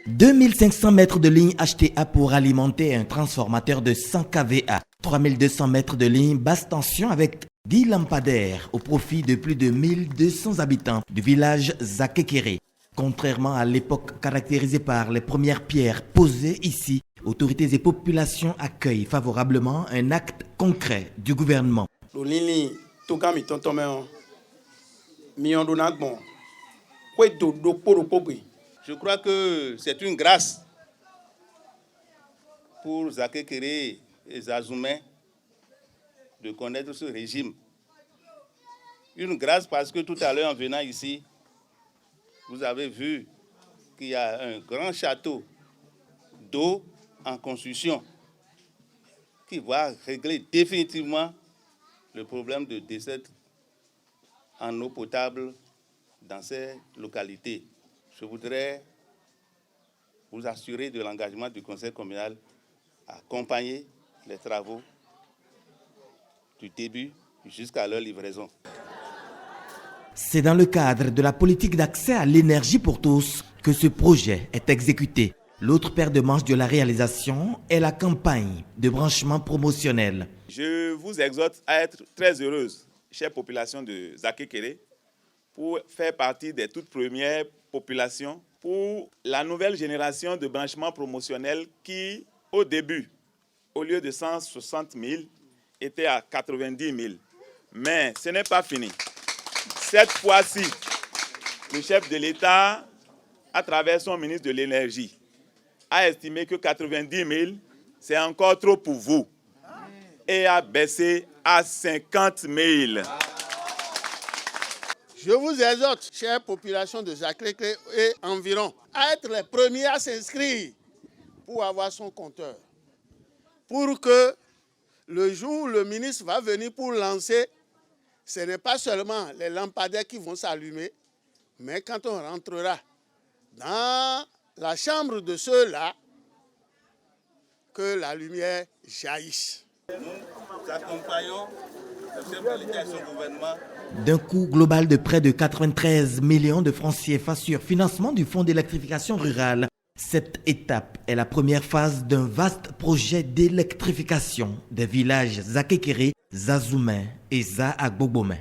2500 mètres de ligne HTA pour alimenter un transformateur de 100 kVA. 3200 mètres de ligne basse tension avec 10 lampadaires au profit de plus de 1200 habitants du village Zakekere. Contrairement à l'époque caractérisée par les premières pierres posées ici, autorités et populations accueillent favorablement un acte concret du gouvernement. Je crois que c'est une grâce pour Zakekere et Zazoumé de connaître ce régime. Une grâce parce que tout à l'heure en venant ici, vous avez vu qu'il y a un grand château d'eau en construction qui va régler définitivement le problème de desserte en eau potable dans ces localités. Je voudrais vous assurer de l'engagement du conseil communal à accompagner les travaux du début jusqu'à leur livraison. C'est dans le cadre de la politique d'accès à l'énergie pour tous que ce projet est exécuté. L'autre paire de manches de la réalisation est la campagne de branchement promotionnel. Je vous exhorte à être très heureuse, chère population de Zakekere, pour faire partie des toutes premières populations pour la nouvelle génération de branchements promotionnels qui, au début, au lieu de 160 000, était à 90 000. Mais ce n'est pas fini. Cette fois-ci, le chef de l'État, à travers son ministre de l'Énergie, a estimé que 90 000, c'est encore trop pour vous. Et a baissé à 50 000. Je vous exhorte, chère population de Zakekere et environ, à être les premiers à s'inscrire pour avoir son compteur. Pour que le jour où le ministre va venir pour lancer, ce n'est pas seulement les lampadaires qui vont s'allumer, mais quand on rentrera dans la chambre de ceux-là, que la lumière jaillisse. Nous accompagnons le chef de l'État et son gouvernement. D'un coût global de près de 93 millions de francs CFA sur financement du Fonds d'électrification rurale, cette étape est la première phase d'un vaste projet d'électrification des villages Zakekere, Zazoumé et Za Agbogbomen.